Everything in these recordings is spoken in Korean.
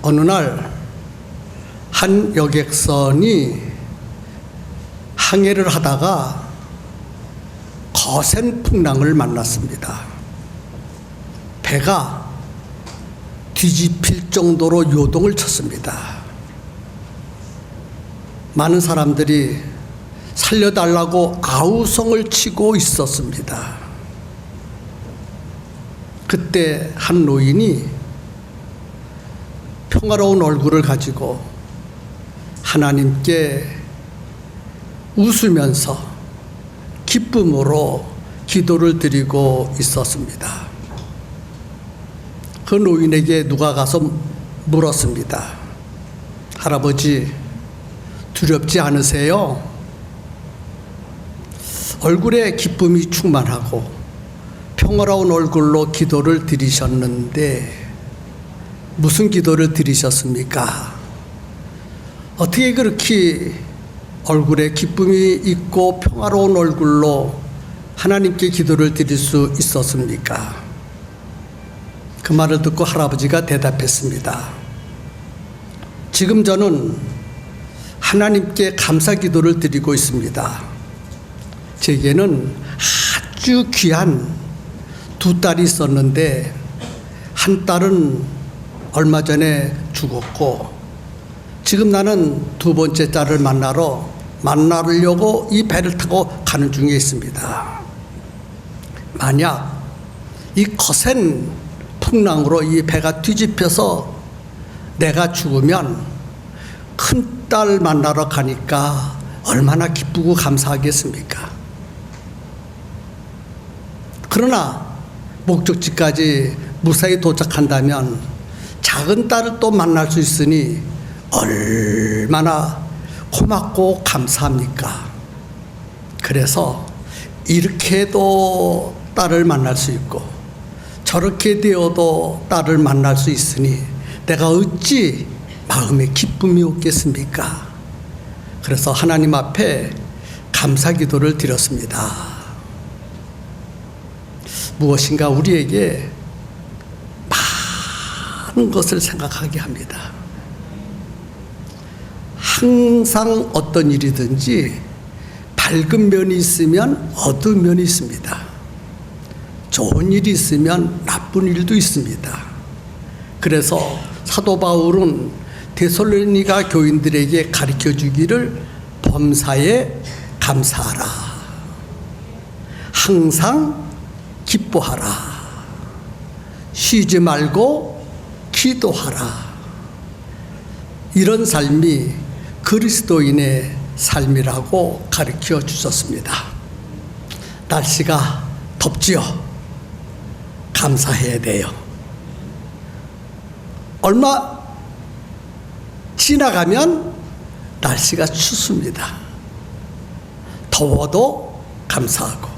어느 날 한 여객선이 항해를 하다가 거센 풍랑을 만났습니다. 배가 뒤집힐 정도로 요동을 쳤습니다. 많은 사람들이 살려달라고 아우성을 치고 있었습니다. 그때 한 노인이 평화로운 얼굴을 가지고 하나님께 웃으면서 기쁨으로 기도를 드리고 있었습니다. 그 노인에게 누가 가서 물었습니다. 할아버지, 두렵지 않으세요? 얼굴에 기쁨이 충만하고 평화로운 얼굴로 기도를 드리셨는데 무슨 기도를 드리셨습니까? 어떻게 그렇게 얼굴에 기쁨이 있고 평화로운 얼굴로 하나님께 기도를 드릴 수 있었습니까? 그 말을 듣고 할아버지가 대답했습니다. 지금 저는 하나님께 감사 기도를 드리고 있습니다. 제게는 아주 귀한 두 딸이 있었는데 한 딸은 얼마 전에 죽었고 지금 나는 두 번째 딸을 만나려고 이 배를 타고 가는 중에 있습니다. 만약 이 거센 풍랑으로 이 배가 뒤집혀서 내가 죽으면 큰딸 만나러 가니까 얼마나 기쁘고 감사하겠습니까? 그러나 목적지까지 무사히 도착한다면 작은 딸을 또 만날 수 있으니 얼마나 고맙고 감사합니까? 그래서 이렇게도 딸을 만날 수 있고 저렇게 되어도 딸을 만날 수 있으니 내가 어찌 마음에 기쁨이 없겠습니까? 그래서 하나님 앞에 감사 기도를 드렸습니다. 무엇인가 우리에게 많은 것을 생각하게 합니다. 항상 어떤 일이든지 밝은 면이 있으면 어두운 면이 있습니다. 좋은 일이 있으면 나쁜 일도 있습니다. 그래서 사도 바울은 데살로니가 교인들에게 가르쳐 주기를 범사에 감사하라. 항상 기뻐하라. 쉬지 말고 기도하라. 이런 삶이 그리스도인의 삶이라고 가르쳐 주셨습니다. 날씨가 덥지요? 감사해야 돼요. 얼마 지나가면 날씨가 춥습니다. 더워도 감사하고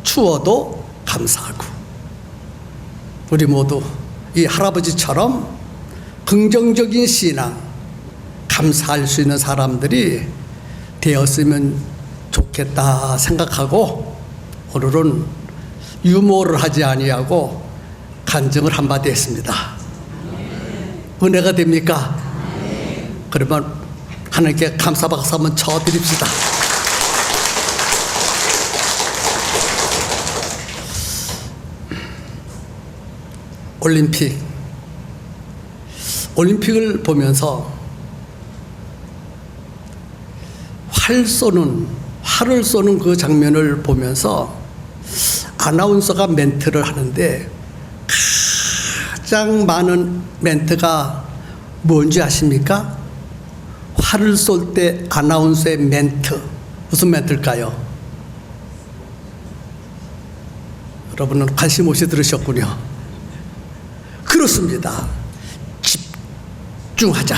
추워도 감사하고 우리 모두 이 할아버지처럼 긍정적인 신앙, 감사할 수 있는 사람들이 되었으면 좋겠다 생각하고 오늘은 유머를 하지 아니하고 간증을 한마디 했습니다. 은혜가 됩니까? 그러면 하나님께 감사 박수 한번 쳐드립시다. 올림픽을 보면서 활을 쏘는 그 장면을 보면서 아나운서가 멘트를 하는데 가장 많은 멘트가 뭔지 아십니까? 활을 쏠 때 아나운서의 멘트 무슨 멘트일까요? 여러분은 관심 없이 들으셨군요. 그렇습니다. 집중하자.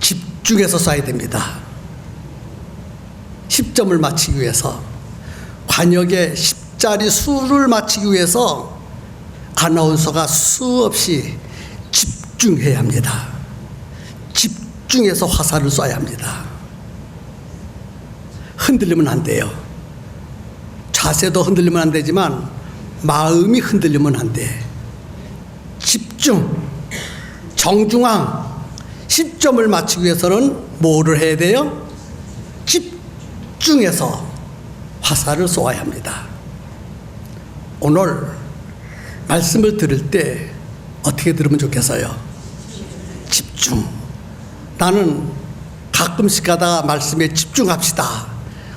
집중해서 쏴야 됩니다. 10점을 맞추기 위해서 관역의 10자리 수를 맞추기 위해서 아나운서가 수없이 집중해야 합니다. 집중해서 화살을 쏴야 합니다. 흔들리면 안 돼요. 자세도 흔들리면 안 되지만 마음이 흔들리면 안 돼. 집중. 정중앙 10점을 맞추기 위해서는 뭐를 해야 돼요? 집중해서 화살을 쏘아야 합니다. 오늘 말씀을 들을 때 어떻게 들으면 좋겠어요? 집중. 나는 가끔씩 가다가 말씀에 집중합시다.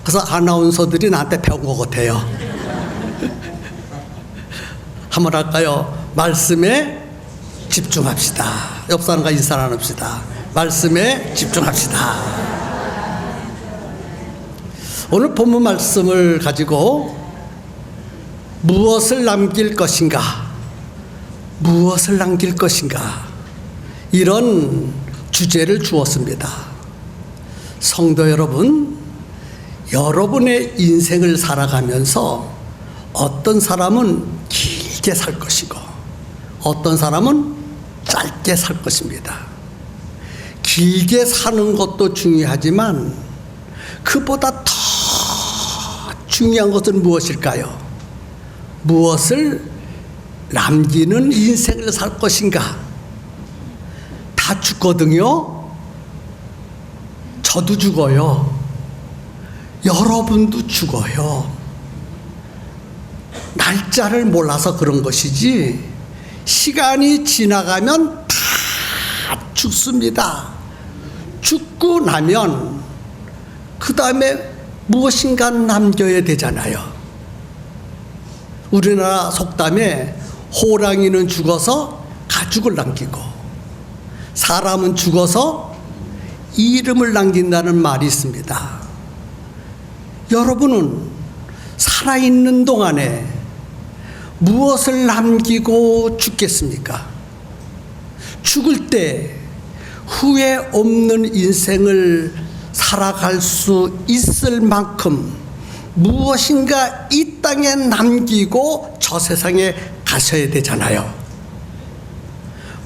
그래서 아나운서들이 나한테 배운 것 같아요. 한번 할까요? 말씀에 집중합시다. 옆 사람과 인사 나눕시다. 말씀에 집중합시다. 오늘 본문 말씀을 가지고 무엇을 남길 것인가? 무엇을 남길 것인가? 이런 주제를 주었습니다. 성도 여러분, 여러분의 인생을 살아가면서 어떤 사람은 길게 살 것이고 어떤 사람은 짧게 살 것입니다. 길게 사는 것도 중요하지만 그보다 더 중요한 것은 무엇일까요? 무엇을 남기는 인생을 살 것인가? 다 죽거든요. 저도 죽어요. 여러분도 죽어요. 날짜를 몰라서 그런 것이지 시간이 지나가면 다 죽습니다. 죽고 나면 그 다음에 무엇인가 남겨야 되잖아요. 우리나라 속담에 호랑이는 죽어서 가죽을 남기고 사람은 죽어서 이름을 남긴다는 말이 있습니다. 여러분은 살아있는 동안에 무엇을 남기고 죽겠습니까? 죽을 때 후회 없는 인생을 살아갈 수 있을 만큼 무엇인가 이 땅에 남기고 저 세상에 가셔야 되잖아요.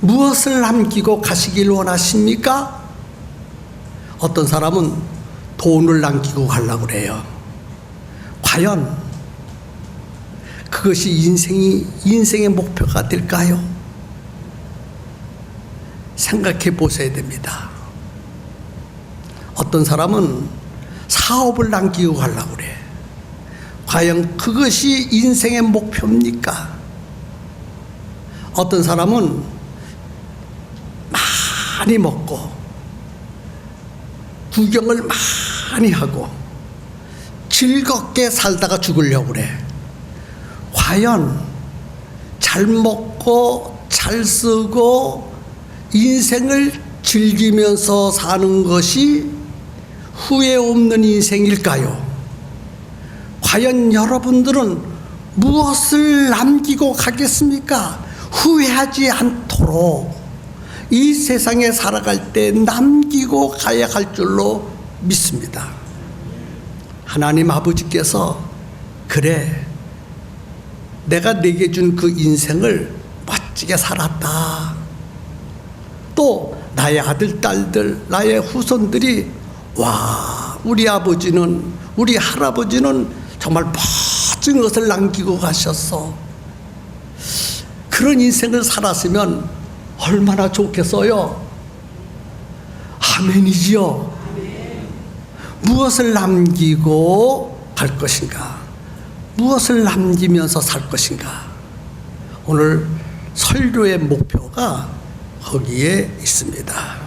무엇을 남기고 가시길 원하십니까? 어떤 사람은 돈을 남기고 가려고 그래요. 과연 그것이 인생의 목표가 될까요? 생각해 보셔야 됩니다. 어떤 사람은 사업을 남기고 가려고 그래. 과연 그것이 인생의 목표입니까? 어떤 사람은 많이 먹고 구경을 많이 하고 즐겁게 살다가 죽으려고 그래. 과연 잘 먹고 잘 쓰고 인생을 즐기면서 사는 것이 후회 없는 인생일까요? 과연 여러분들은 무엇을 남기고 가겠습니까? 후회하지 않도록 이 세상에 살아갈 때 남기고 가야 할 줄로 믿습니다. 하나님 아버지께서 그래, 내가 내게 준 그 인생을 멋지게 살았다. 또 나의 아들, 딸들, 나의 후손들이 와, 우리 아버지는, 우리 할아버지는 정말 멋진 것을 남기고 가셨어. 그런 인생을 살았으면 얼마나 좋겠어요. 아멘이지요. 무엇을 남기고 갈 것인가? 무엇을 남기면서 살 것인가? 오늘 설교의 목표가 거기에 있습니다.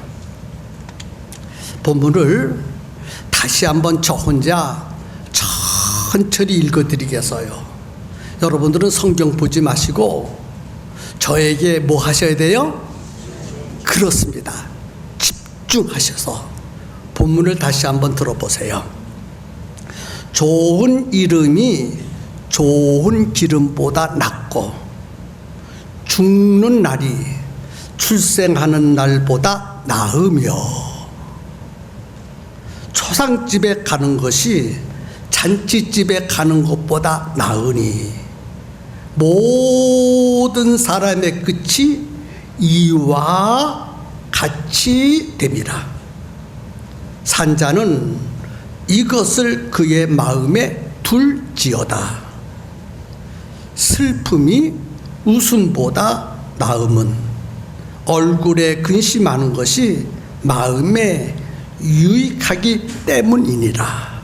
본문을 다시 한번 저 혼자 천천히 읽어드리겠어요. 여러분들은 성경 보지 마시고 저에게 뭐 하셔야 돼요? 그렇습니다. 집중하셔서 본문을 다시 한번 들어보세요. 좋은 이름이 좋은 기름보다 낫고 죽는 날이 출생하는 날보다 나으며 초상집에 가는 것이 잔치집에 가는 것보다 나으니 모든 사람의 끝이 이와 같이 됨이라. 산자는 이것을 그의 마음에 둘지어다. 슬픔이 웃음보다 나음은 얼굴에 근심하는 것이 마음에 유익하기 때문이니라.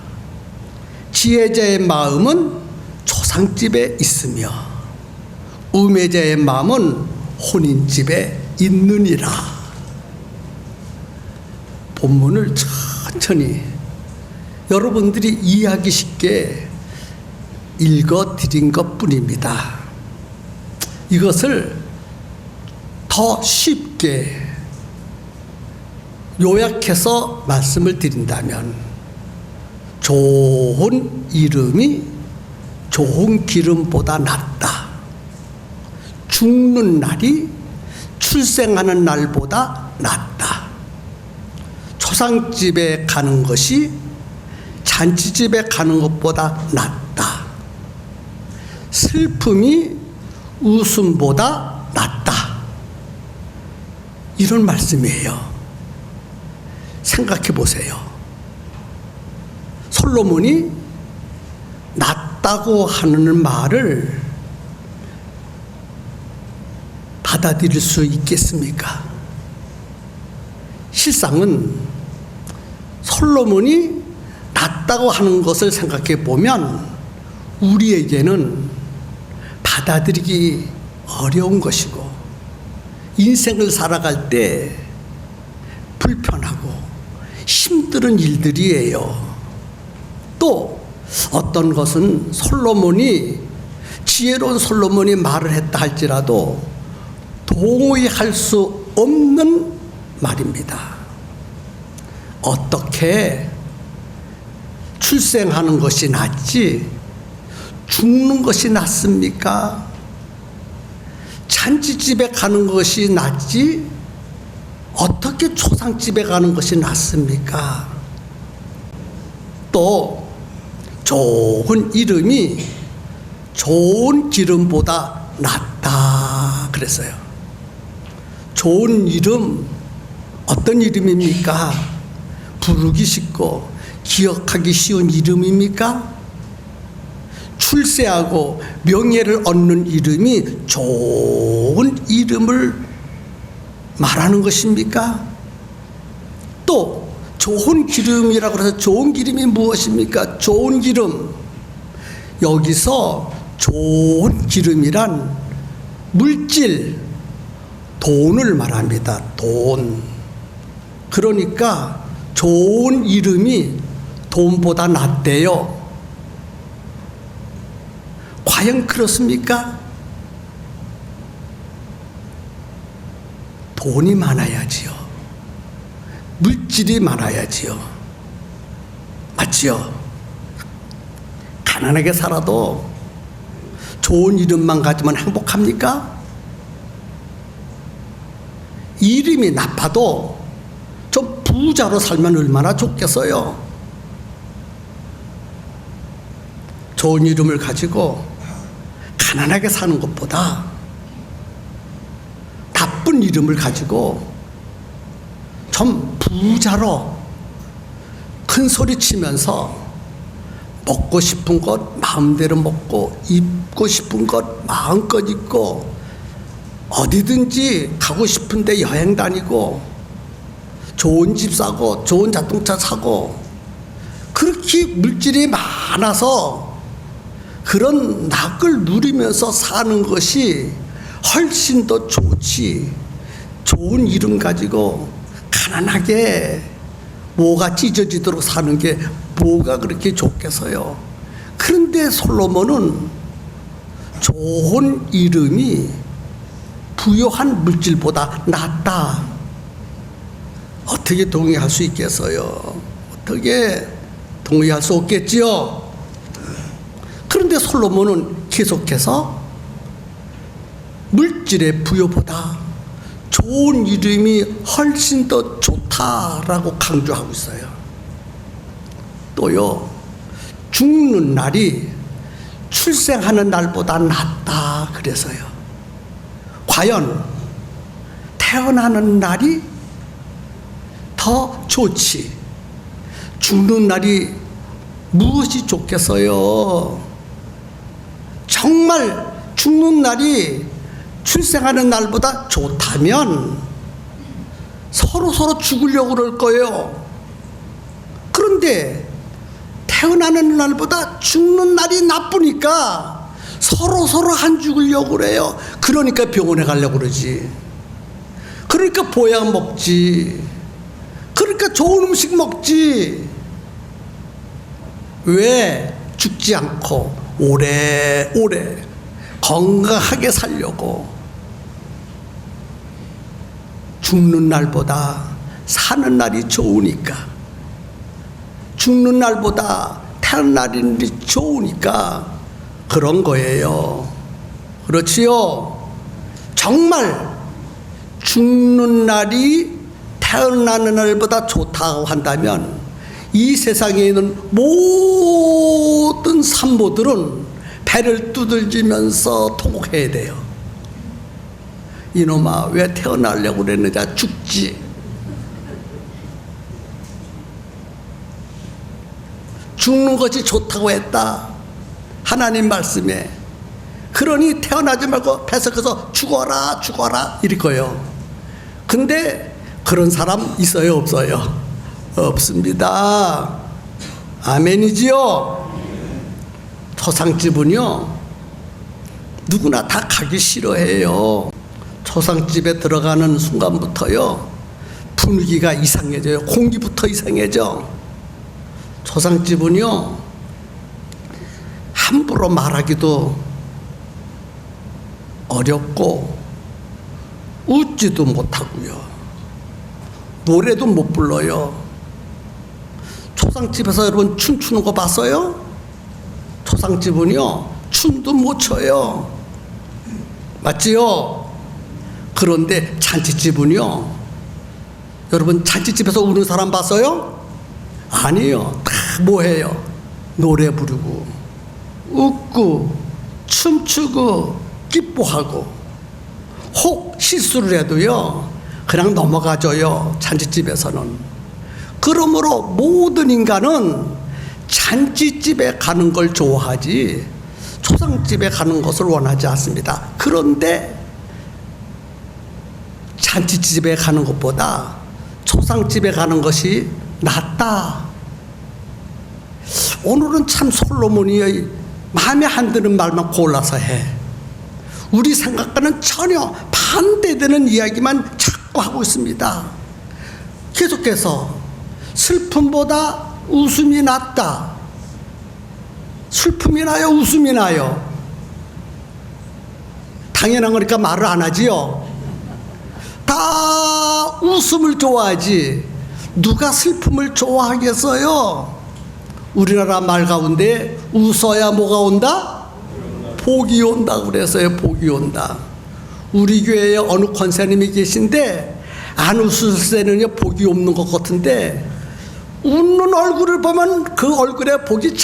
지혜자의 마음은 초상집에 있으며 우매자의 마음은 혼인집에 있느니라. 본문을 천천히 여러분들이 이해하기 쉽게 읽어드린 것뿐입니다. 이것을 더 쉽게 요약해서 말씀을 드린다면 좋은 이름이 좋은 기름보다 낫다. 죽는 날이 출생하는 날보다 낫다. 초상집에 가는 것이 잔치집에 가는 것보다 낫다. 슬픔이 웃음보다 낫다. 이런 말씀이에요. 생각해 보세요. 솔로몬이 낫다고 하는 말을 받아들일 수 있겠습니까? 실상은 솔로몬이 낫다고 하는 것을 생각해 보면 우리에게는 받아들이기 어려운 것이고 인생을 살아갈 때 불편하고 힘든 일들이에요. 또 어떤 것은 지혜로운 솔로몬이 말을 했다 할지라도 동의할 수 없는 말입니다. 어떻게 출생하는 것이 낫지 죽는 것이 낫습니까? 잔치집에 가는 것이 낫지 어떻게 초상집에 가는 것이 낫습니까? 또 좋은 이름이 좋은 기름보다 낫다 그랬어요. 좋은 이름 어떤 이름입니까? 부르기 쉽고 기억하기 쉬운 이름입니까? 출세하고 명예를 얻는 이름이 좋은 이름을 말하는 것입니까? 또 좋은 기름이라고 해서 좋은 기름이 무엇입니까? 좋은 기름. 여기서 좋은 기름이란 물질, 돈을 말합니다. 돈. 그러니까 좋은 이름이 돈보다 낫대요. 과연 그렇습니까? 돈이 많아야지요. 물질이 많아야지요. 맞지요? 가난하게 살아도 좋은 이름만 가지면 행복합니까? 이름이 나빠도 좀 부자로 살면 얼마나 좋겠어요? 좋은 이름을 가지고 가난하게 사는 것보다 나쁜 이름을 가지고 좀 부자로 큰 소리 치면서 먹고 싶은 것 마음대로 먹고 입고 싶은 것 마음껏 입고 어디든지 가고 싶은데 여행 다니고 좋은 집 사고 좋은 자동차 사고 그렇게 물질이 많아서 그런 낙을 누리면서 사는 것이 훨씬 더 좋지. 좋은 이름 가지고 가난하게 뭐가 찢어지도록 사는 게 뭐가 그렇게 좋겠어요. 그런데 솔로몬은 좋은 이름이 부요한 물질보다 낫다. 어떻게 동의할 수 있겠어요? 어떻게 동의할 수 없겠지요? 그런데 솔로몬은 계속해서 물질의 부요보다 좋은 이름이 훨씬 더 좋다라고 강조하고 있어요. 또요, 죽는 날이 출생하는 날보다 낫다 그래서요. 과연 태어나는 날이 더 좋지 죽는 날이 무엇이 좋겠어요? 정말 죽는 날이 출생하는 날보다 좋다면 서로 죽으려고 그럴 거예요. 그런데 태어나는 날보다 죽는 날이 나쁘니까 서로 안 죽으려고 그래요. 그러니까 병원에 가려고 그러지. 그러니까 보약 먹지. 그러니까 좋은 음식 먹지. 왜? 죽지 않고 오래오래 건강하게 살려고. 죽는 날보다 사는 날이 좋으니까, 죽는 날보다 태어난 날이 좋으니까 그런 거예요. 그렇지요? 정말 죽는 날이 태어나는 날보다 좋다고 한다면 이 세상에 있는 모든 산모들은 배를 두들기면서 통곡해야 돼요. 이놈아, 왜 태어나려고 그랬느냐? 죽지. 죽는 것이 좋다고 했다, 하나님 말씀에. 그러니 태어나지 말고 뱃속에서 죽어라 이럴 거예요. 근데 그런 사람 있어요, 없어요? 없습니다. 아멘이지요? 초상집은요, 누구나 다 가기 싫어해요. 초상집에 들어가는 순간부터요, 분위기가 이상해져요. 공기부터 이상해져. 초상집은요, 함부로 말하기도 어렵고 웃지도 못하고요, 노래도 못 불러요. 초상집에서 여러분 춤추는 거 봤어요? 초상집은요, 춤도 못 춰요. 맞지요? 그런데 잔치집은요, 여러분 잔치집에서 우는 사람 봤어요? 아니요. 다 뭐해요? 노래 부르고 웃고 춤추고 기뻐하고, 혹 실수를 해도요 그냥 넘어가줘요, 잔치집에서는. 그러므로 모든 인간은 잔치집에 가는 걸 좋아하지 초상집에 가는 것을 원하지 않습니다. 그런데 잔치집에 가는 것보다 초상집에 가는 것이 낫다. 오늘은 참 솔로몬이 마음에 안 드는 말만 골라서 해. 우리 생각과는 전혀 반대되는 이야기만 자꾸 하고 있습니다. 계속해서 슬픔보다 웃음이 낫다. 슬픔이 나요, 웃음이 나요? 당연한 거니까 말을 안 하지요. 다 웃음을 좋아하지 누가 슬픔을 좋아하겠어요? 우리나라 말 가운데 웃어야 뭐가 온다? 복이 온다 그래서요. 복이 온다. 우리 교회에 어느 권사님이 계신데 안 웃을 때는요 복이 없는 것 같은데, 웃는 얼굴을 보면 그 얼굴에 복이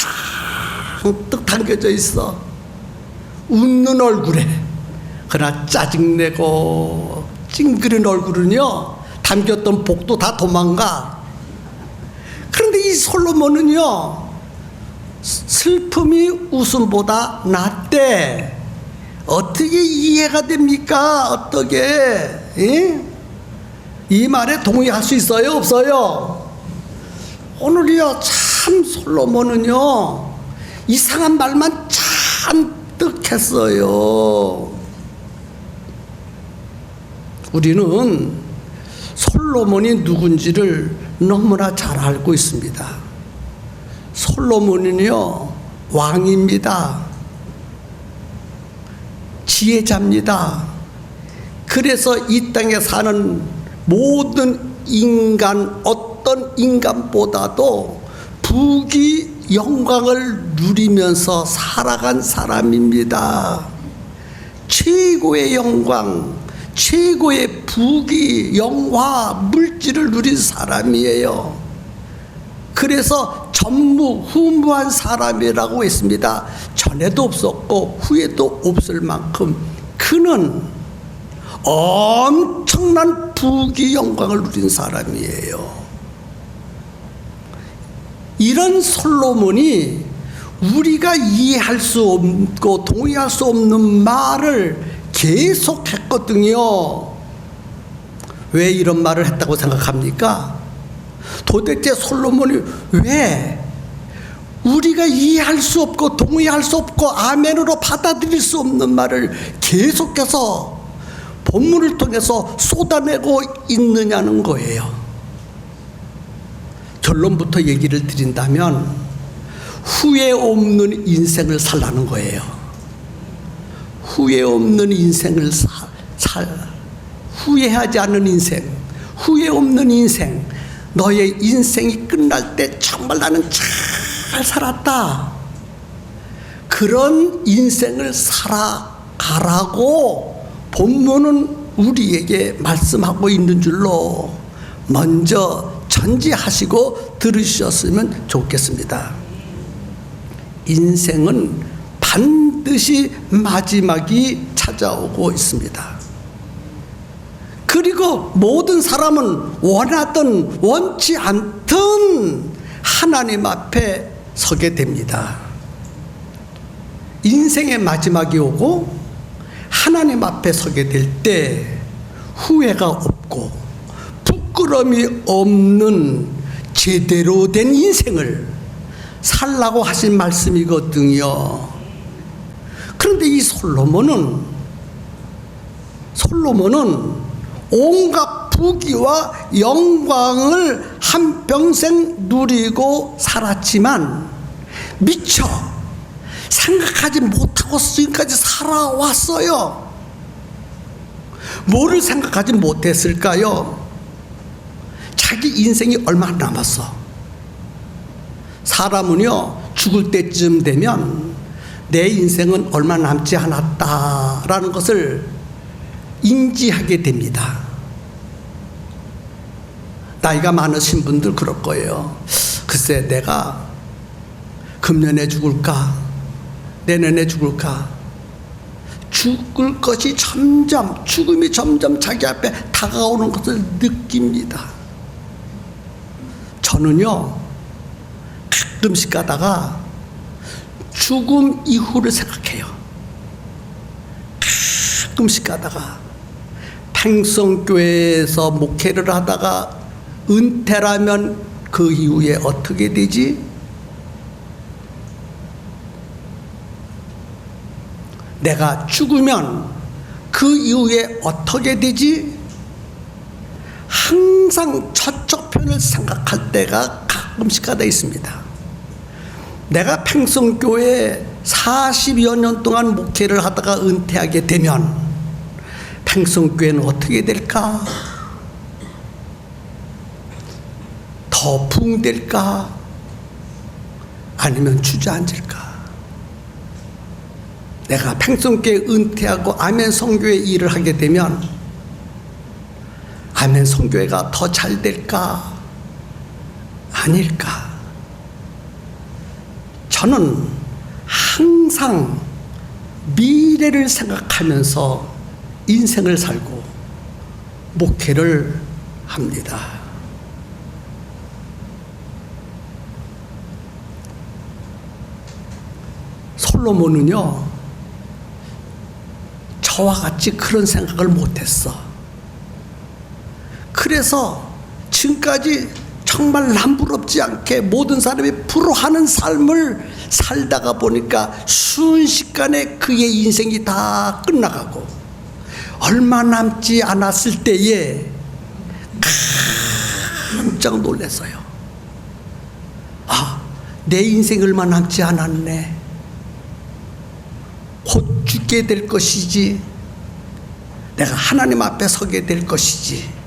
잔뜩 담겨져 있어. 웃는 얼굴에. 그러나 짜증내고 찡그린 얼굴은요 담겼던 복도 다 도망가. 그런데 이 솔로몬은요 슬픔이 웃음보다 낫대. 어떻게 이해가 됩니까? 어떻게? 예? 이 말에 동의할 수 있어요, 없어요? 오늘이요 참 솔로몬은요 이상한 말만 잔뜩 했어요. 우리는 솔로몬이 누군지를 너무나 잘 알고 있습니다. 솔로몬은요 왕입니다. 지혜자입니다. 그래서 이 땅에 사는 모든 인간, 어떤 인간보다도 부귀 영광을 누리면서 살아간 사람입니다. 최고의 영광, 최고의 부귀, 영화, 물질을 누린 사람이에요. 그래서 전무후무한 사람이라고 했습니다. 전에도 없었고 후에도 없을 만큼 그는 엄청난 부귀 영광을 누린 사람이에요. 이런 솔로몬이 우리가 이해할 수 없고 동의할 수 없는 말을 계속했거든요. 왜 이런 말을 했다고 생각합니까? 도대체 솔로몬이 왜 우리가 이해할 수 없고 동의할 수 없고 아멘으로 받아들일 수 없는 말을 계속해서 본문을 통해서 쏟아내고 있느냐는 거예요. 결론부터 얘기를 드린다면 후회 없는 인생을 살라는 거예요. 후회 없는 인생을 후회하지 않는 인생, 후회 없는 인생. 너의 인생이 끝날 때 정말 나는 잘 살았다, 그런 인생을 살아가라고 본문은 우리에게 말씀하고 있는 줄로 먼저 전제하시고 들으셨으면 좋겠습니다. 인생은 반드시 마지막이 찾아오고 있습니다. 그리고 모든 사람은 원하든 원치 않든 하나님 앞에 서게 됩니다. 인생의 마지막이 오고 하나님 앞에 서게 될 때 후회가 없고 부끄러움이 없는 제대로 된 인생을 살라고 하신 말씀이거든요. 그런데 이 솔로몬은 온갖 부귀와 영광을 한평생 누리고 살았지만 미처 생각하지 못하고 지금까지 살아왔어요. 뭐를 생각하지 못했을까요? 자기 인생이 얼마 남았어. 사람은요, 죽을 때쯤 되면 내 인생은 얼마 남지 않았다라는 것을 인지하게 됩니다. 나이가 많으신 분들 그럴 거예요. 글쎄, 내가 금년에 죽을까, 내년에 죽을까. 죽을 것이 죽음이 점점 자기 앞에 다가오는 것을 느낍니다. 저는요, 가끔씩 가다가 죽음 이후를 생각해요. 가끔씩 가다가 팽성교회에서 목회를 하다가 은퇴라면 그 이후에 어떻게 되지? 내가 죽으면 그 이후에 어떻게 되지? 항상 저쪽 편을 생각할 때가 가끔씩 가다 있습니다. 내가 팽성교회에 40여 년 동안 목회를 하다가 은퇴하게 되면 팽성교회는 어떻게 될까? 더 붕될까? 아니면 주저앉을까? 내가 팽성교회 은퇴하고 아멘 성교회 일을 하게 되면 아멘 성교회가 더 잘 될까? 아닐까? 저는 항상 미래를 생각하면서 인생을 살고 목회를 합니다. 솔로몬은요, 저와 같이 그런 생각을 못했어. 그래서 지금까지 정말 남부럽지 않게 모든 사람이 부러워하는 삶을 살다가 보니까 순식간에 그의 인생이 다 끝나가고 얼마 남지 않았을 때에 깜짝 놀랐어요. 아, 내 인생이 얼마 남지 않았네. 곧 죽게 될 것이지. 내가 하나님 앞에 서게 될 것이지.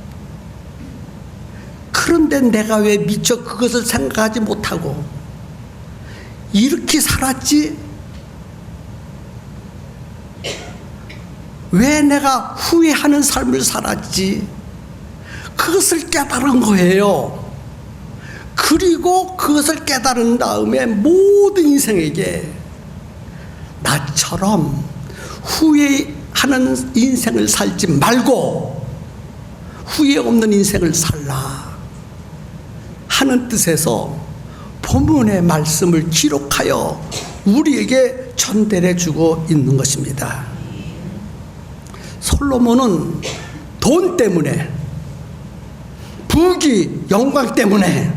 그런데 내가 왜 미처 그것을 생각하지 못하고 이렇게 살았지? 왜 내가 후회하는 삶을 살았지? 그것을 깨달은 거예요. 그리고 그것을 깨달은 다음에 모든 인생에게 나처럼 후회하는 인생을 살지 말고 후회 없는 인생을 살라 하는 뜻에서 본문의 말씀을 기록하여 우리에게 전달해 주고 있는 것입니다. 솔로몬은 돈 때문에 부귀, 영광 때문에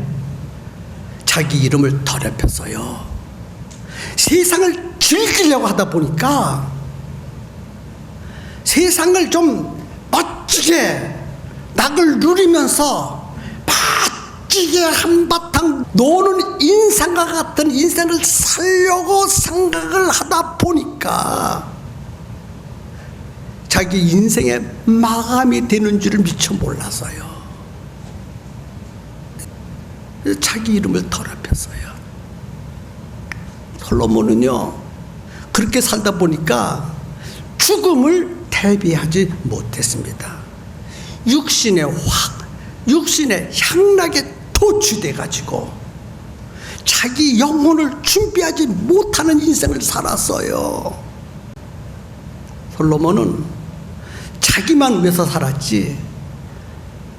자기 이름을 더럽혔어요. 세상을 즐기려고 하다 보니까 세상을 좀 멋지게 낙을 누리면서 멋지게 한바탕 노는 인생과 같은 인생을 살려고 생각을 하다 보니까 자기 인생의 마감이 되는 줄을 미처 몰랐어요. 자기 이름을 더럽혔어요. 솔로몬은요, 그렇게 살다 보니까 죽음을 대비하지 못했습니다. 육신의 향락에 도취돼 가지고 자기 영혼을 준비하지 못하는 인생을 살았어요. 솔로몬은 자기만 위해서 살았지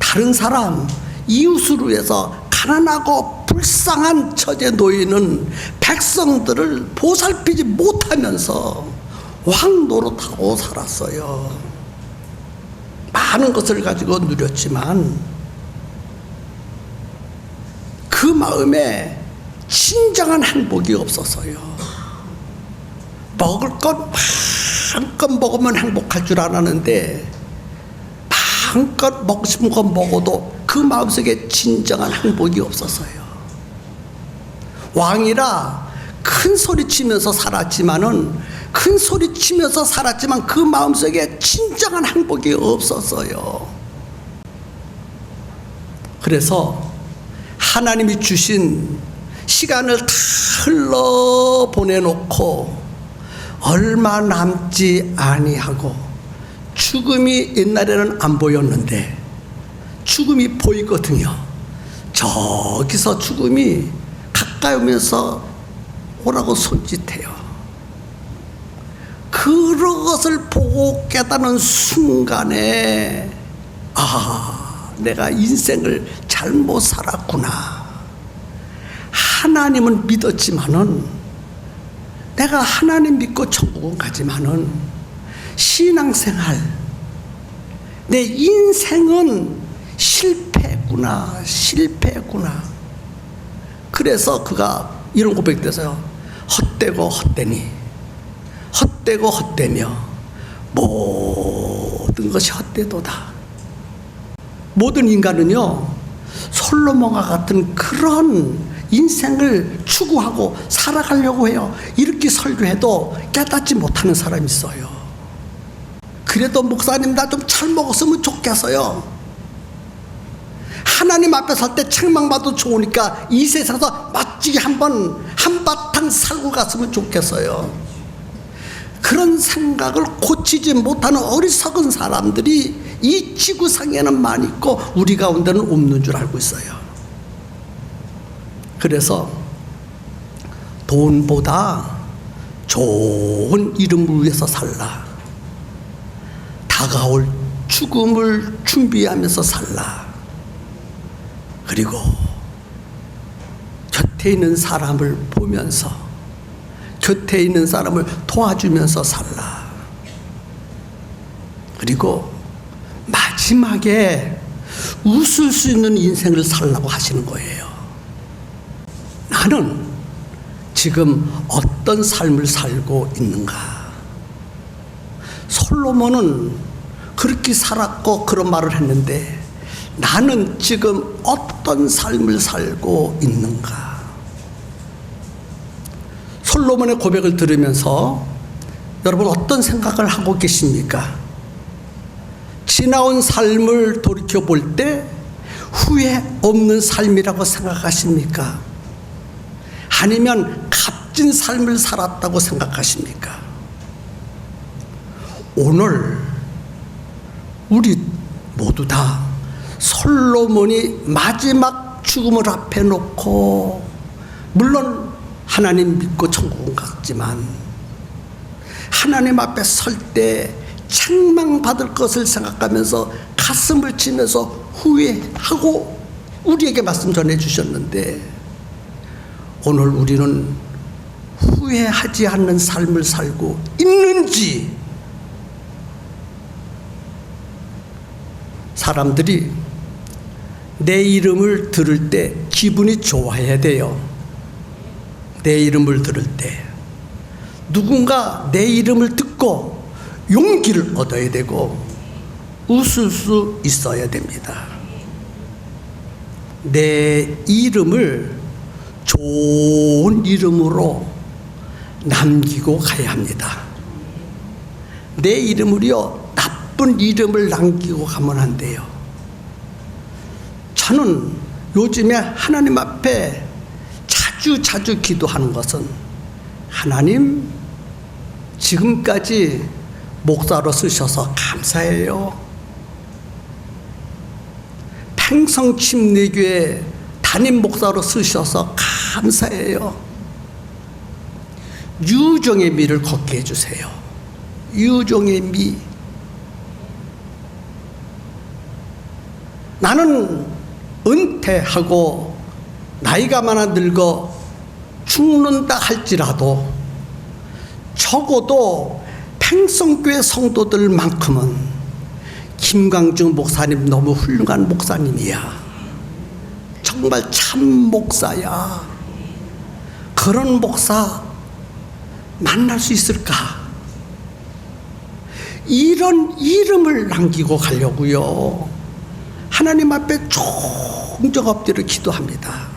다른 사람, 이웃을 위해서 가난하고 불쌍한 처제 놓이는 백성들을 보살피지 못하면서 왕 노릇하고 살았어요. 많은 것을 가지고 누렸지만 그 마음에 진정한 행복이 없었어요. 먹을 것 마음껏 먹으면 행복할 줄 알았는데 마음껏 먹고 싶은 거 먹어도 그 마음속에 진정한 행복이 없었어요. 왕이라 큰 소리 치면서 살았지만 그 마음속에 진정한 행복이 없었어요. 그래서 하나님이 주신 시간을 다 흘러 보내놓고 얼마 남지 아니하고 죽음이 옛날에는 안 보였는데 죽음이 보이거든요. 저기서 죽음이 가까이 오면서 오라고 손짓해요. 그것을 보고 깨닫는 순간에 내가 인생을 잘못 살았구나. 하나님은 믿었지만은 내가 하나님 믿고 천국은 가지만은 신앙생활 내 인생은 실패구나. 그래서 그가 이런 고백돼서요. 헛되고 헛되며 모든 것이 헛되도다. 모든 인간은요, 솔로몬과 같은 그런 인생을 추구하고 살아가려고 해요. 이렇게 설교해도 깨닫지 못하는 사람이 있어요. 그래도 목사님 나 좀 잘 먹었으면 좋겠어요. 하나님 앞에 설 때 책망받아도 좋으니까 이 세상에서 멋지게 한바탕 살고 갔으면 좋겠어요. 그런 생각을 고치지 못하는 어리석은 사람들이 이 지구상에는 많이 있고 우리 가운데는 없는 줄 알고 있어요. 그래서 돈보다 좋은 이름을 위해서 살라. 다가올 죽음을 준비하면서 살라. 그리고 곁에 있는 사람을 보면서 곁에 있는 사람을 도와주면서 살라. 그리고 마지막에 웃을 수 있는 인생을 살라고 하시는 거예요. 나는 지금 어떤 삶을 살고 있는가? 솔로몬은 그렇게 살았고 그런 말을 했는데 나는 지금 어떤 삶을 살고 있는가? 솔로몬의 고백을 들으면서 여러분 어떤 생각을 하고 계십니까? 지나온 삶을 돌이켜볼 때 후회 없는 삶이라고 생각하십니까? 아니면 값진 삶을 살았다고 생각하십니까? 오늘 우리 모두 다 솔로몬이 마지막 죽음을 앞에 놓고 물론 하나님 믿고 천국은 갔지만 하나님 앞에 설 때 책망받을 것을 생각하면서 가슴을 치면서 후회하고 우리에게 말씀 전해주셨는데 오늘 우리는 후회하지 않는 삶을 살고 있는지. 사람들이 내 이름을 들을 때 기분이 좋아야 돼요. 내 이름을 들을 때 누군가 내 이름을 듣고 용기를 얻어야 되고 웃을 수 있어야 됩니다. 내 이름을 좋은 이름으로 남기고 가야 합니다. 내 이름을요, 나쁜 이름을 남기고 가면 안 돼요. 저는 요즘에 하나님 앞에 자주 기도하는 것은, 하나님, 지금까지 목사로 쓰셔서 감사해요. 팽성침례교회 담임 목사로 쓰셔서 감사해요. 유종의 미를 걷게 해주세요. 유종의 미. 나는 은퇴하고 나이가 많아 늙어 죽는다 할지라도 적어도 팽성교회 성도들만큼은 김광중 목사님 너무 훌륭한 목사님이야. 정말 참 목사야. 그런 목사 만날 수 있을까? 이런 이름을 남기고 가려고요. 하나님 앞에 종종 엎드려 기도합니다.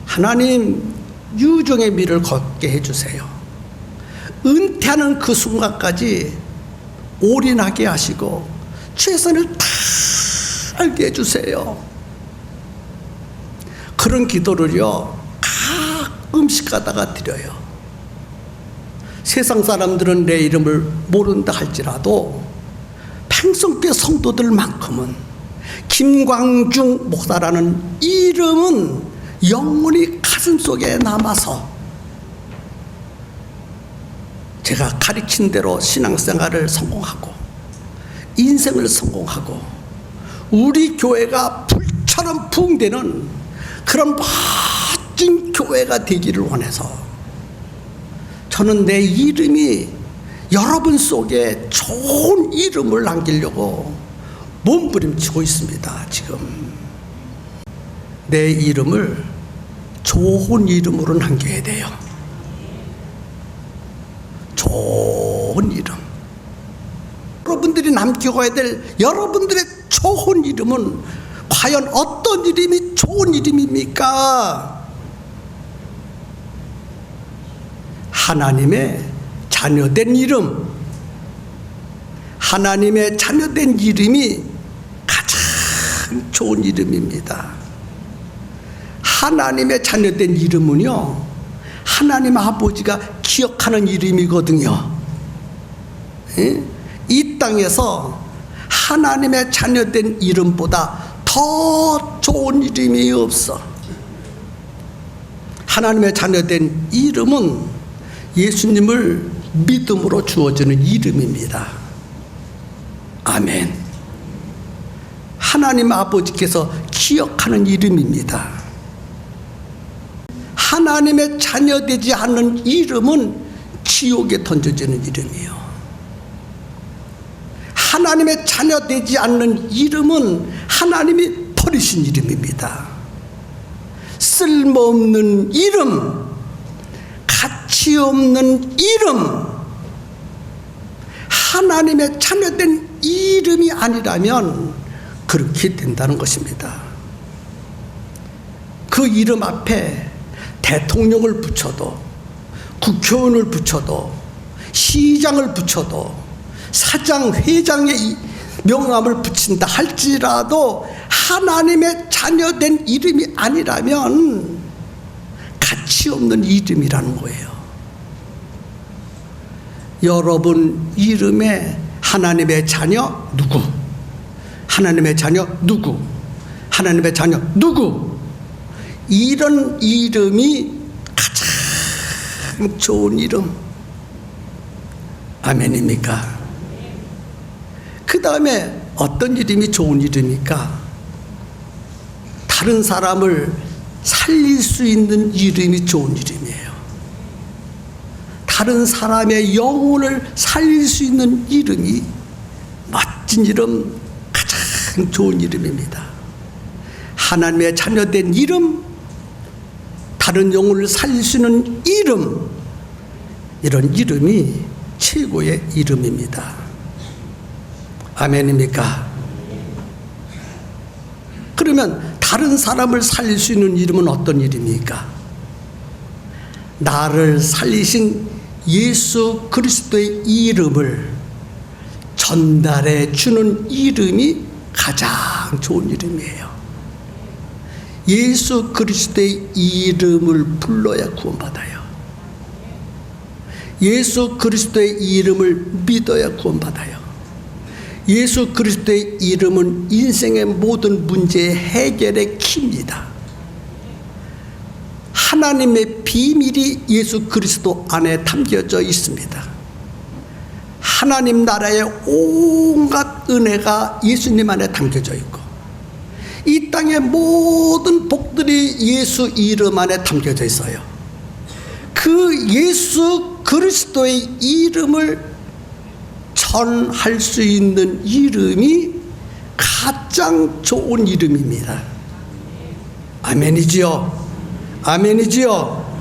하나님, 유종의 미를 걷게 해주세요. 은퇴하는 그 순간까지 올인하게 하시고 최선을 다하게 해주세요. 그런 기도를요, 가끔씩 가다가 드려요. 세상 사람들은 내 이름을 모른다 할지라도 팽성교회 성도들만큼은 김광중 목사라는 이름은 영원히 가슴속에 남아서 제가 가르친 대로 신앙생활을 성공하고 인생을 성공하고 우리 교회가 불처럼 부흥되는 그런 멋진 교회가 되기를 원해서 저는 내 이름이 여러분 속에 좋은 이름을 남기려고 몸부림치고 있습니다. 지금 내 이름을 좋은 이름으로 남겨야 돼요. 좋은 이름. 여러분들이 남기고 가야 될 여러분들의 좋은 이름은 과연 어떤 이름이 좋은 이름입니까? 하나님의 자녀된 이름. 하나님의 자녀된 이름이 가장 좋은 이름입니다. 하나님의 자녀된 이름은요, 하나님 아버지가 기억하는 이름이거든요. 이 땅에서 하나님의 자녀된 이름보다 더 좋은 이름이 없어. 하나님의 자녀된 이름은 예수님을 믿음으로 주어지는 이름입니다. 아멘. 하나님 아버지께서 기억하는 이름입니다. 하나님의 자녀되지 않는 이름은 지옥에 던져지는 이름이에요. 하나님의 자녀되지 않는 이름은 하나님이 버리신 이름입니다. 쓸모없는 이름, 가치 없는 이름, 하나님의 자녀된 이름이 아니라면 그렇게 된다는 것입니다. 그 이름 앞에 대통령을 붙여도, 국회의원을 붙여도, 시장을 붙여도, 사장, 회장의 명함을 붙인다 할지라도 하나님의 자녀된 이름이 아니라면 가치 없는 이름이라는 거예요. 여러분 이름에 하나님의 자녀 누구? 하나님의 자녀 누구? 하나님의 자녀 누구? 이런 이름이 가장 좋은 이름. 아멘입니까? 그 다음에 어떤 이름이 좋은 이름입니까? 다른 사람을 살릴 수 있는 이름이 좋은 이름이에요. 다른 사람의 영혼을 살릴 수 있는 이름이 멋진 이름, 가장 좋은 이름입니다. 하나님의 자녀된 이름, 다른 영혼을 살릴 수 있는 이름, 이런 이름이 최고의 이름입니다. 아멘입니까? 그러면 다른 사람을 살릴 수 있는 이름은 어떤 이름입니까? 나를 살리신 예수 그리스도의 이름을 전달해 주는 이름이 가장 좋은 이름이에요. 예수 그리스도의 이름을 불러야 구원받아요. 예수 그리스도의 이름을 믿어야 구원받아요. 예수 그리스도의 이름은 인생의 모든 문제의 해결의 키입니다. 하나님의 비밀이 예수 그리스도 안에 담겨져 있습니다. 하나님 나라의 온갖 은혜가 예수님 안에 담겨져 있고, 이 땅의 모든 복들이 예수 이름 안에 담겨져 있어요. 그 예수 그리스도의 이름을 전할 수 있는 이름이 가장 좋은 이름입니다. 아멘이지요? 아멘이지요?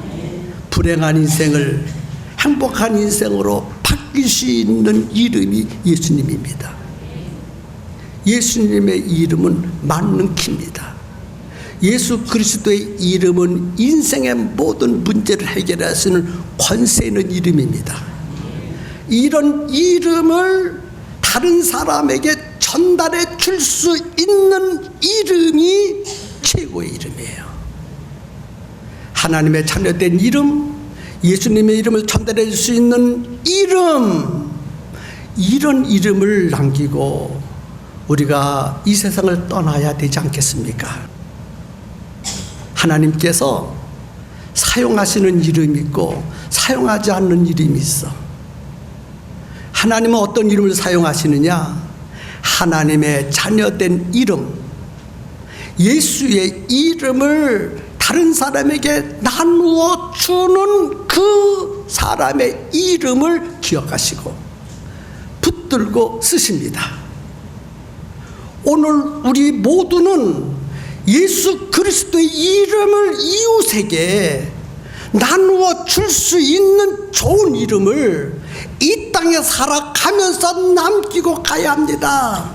불행한 인생을 행복한 인생으로 바뀔 수 있는 이름이 예수님입니다. 예수님의 이름은 만능 키입니다. 예수 그리스도의 이름은 인생의 모든 문제를 해결할 수 있는 권세 있는 이름입니다. 이런 이름을 다른 사람에게 전달해 줄 수 있는 이름이 최고의 이름이에요. 하나님의 자녀된 이름, 예수님의 이름을 전달해 줄 수 있는 이름, 이런 이름을 남기고 우리가 이 세상을 떠나야 되지 않겠습니까? 하나님께서 사용하시는 이름이 있고 사용하지 않는 이름이 있어. 하나님은 어떤 이름을 사용하시느냐? 하나님의 자녀된 이름, 예수의 이름을 다른 사람에게 나누어 주는 그 사람의 이름을 기억하시고 붙들고 쓰십니다. 오늘 우리 모두는 예수 그리스도의 이름을 이웃에게 나누어 줄 수 있는 좋은 이름을 이 땅에 살아가면서 남기고 가야 합니다.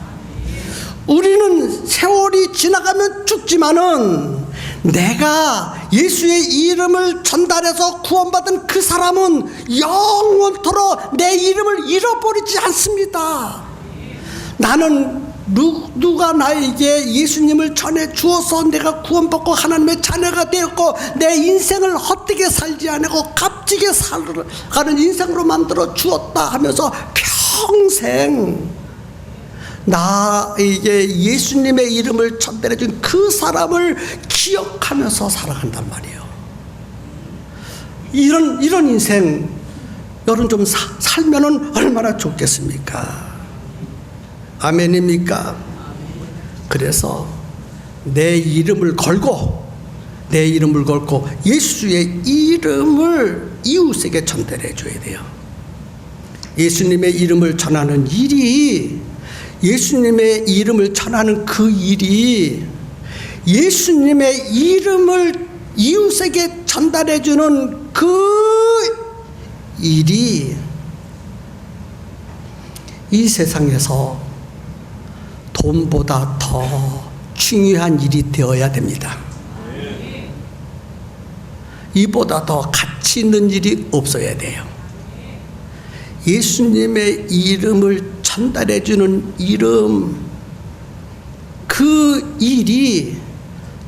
우리는 세월이 지나가면 죽지만은 내가 예수의 이름을 전달해서 구원받은 그 사람은 영원토록 내 이름을 잃어버리지 않습니다. 나는 누가 나에게 예수님을 전해 주어서 내가 구원받고 하나님의 자녀가 되었고 내 인생을 헛되게 살지 않고 값지게 살아가는 인생으로 만들어 주었다 하면서 평생 나에게 예수님의 이름을 전달해 준 그 사람을 기억하면서 살아간단 말이에요. 이런 인생 여러분 좀 살면은 얼마나 좋겠습니까? 아멘입니까? 그래서 내 이름을 걸고 예수의 이름을 이웃에게 전달해 줘야 돼요. 예수님의 이름을 전하는 일이, 예수님의 이름을 전하는 그 일이, 예수님의 이름을 이웃에게 전달해 주는 그 일이 이 세상에서 돈보다 더 중요한 일이 되어야 됩니다. 이보다 더 가치 있는 일이 없어야 돼요. 예수님의 이름을 전달해 주는 이름, 그 일이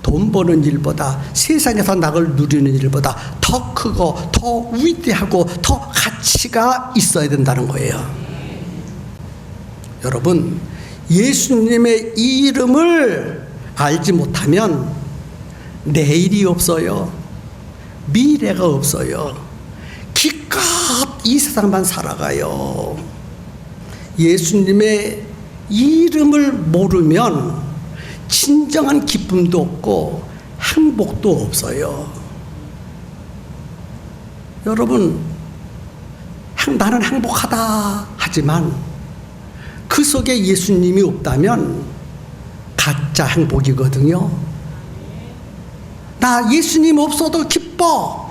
돈 버는 일보다, 세상에서 낙을 누리는 일보다 더 크고 더 위대하고 더 가치가 있어야 된다는 거예요. 여러분, 예수님의 이름을 알지 못하면 내일이 없어요. 미래가 없어요. 기껏 이 세상만 살아가요. 예수님의 이름을 모르면 진정한 기쁨도 없고 행복도 없어요. 여러분, 나는 행복하다 하지만 그 속에 예수님이 없다면 가짜 행복이거든요. 나 예수님 없어도 기뻐.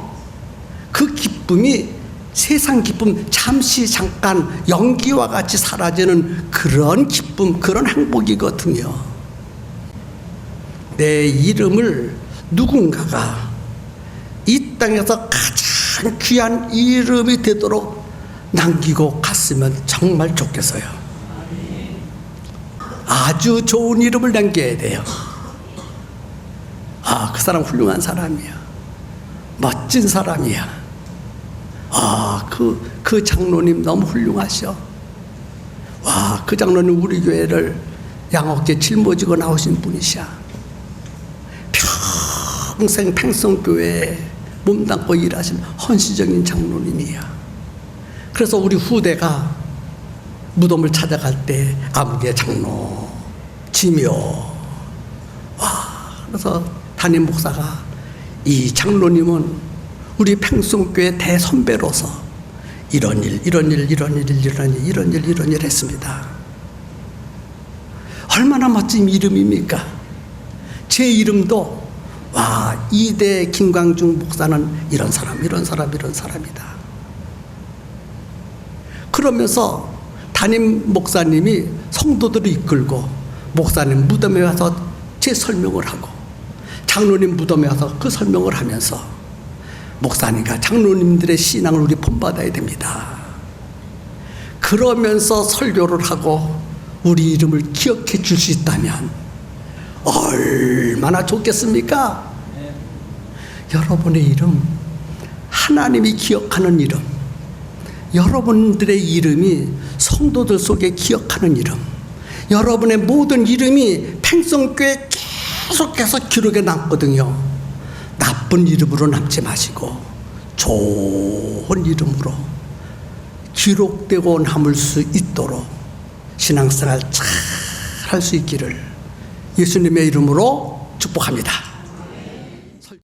그 기쁨이 세상 기쁨, 잠시 잠깐 연기와 같이 사라지는 그런 기쁨, 그런 행복이거든요. 내 이름을 누군가가 이 땅에서 가장 귀한 이름이 되도록 남기고 갔으면 정말 좋겠어요. 아주 좋은 이름을 남겨야 돼요. 아, 그 사람 훌륭한 사람이야. 멋진 사람이야. 아, 그 장로님 너무 훌륭하셔. 와, 그 장로님 우리 교회를 양어깨 짊어지고 나오신 분이셔. 평생 팽성교회에 몸담고 일하신 헌신적인 장로님이야. 그래서 우리 후대가 무덤을 찾아갈 때 아무개 장로, 지묘. 와, 그래서 담임 목사가 이 장로님은 우리 팽성교회 대선배로서 이런 일 했습니다. 얼마나 멋진 이름입니까? 제 이름도 와, 이대 김광중 목사는 이런 사람이다. 그러면서 담임 목사님이 성도들을 이끌고 목사님 무덤에 와서 제 설명을 하고 장로님 무덤에 와서 그 설명을 하면서 목사님과 장로님들의 신앙을 우리 본받아야 됩니다. 그러면서 설교를 하고 우리 이름을 기억해 줄 수 있다면 얼마나 좋겠습니까? 여러분의 이름, 하나님이 기억하는 이름, 여러분들의 이름이 성도들 속에 기억하는 이름, 여러분의 모든 이름이 팽성교회에 계속해서 기록에 남거든요. 나쁜 이름으로 남지 마시고 좋은 이름으로 기록되고 남을 수 있도록 신앙생활 잘 할 수 있기를 예수님의 이름으로 축복합니다.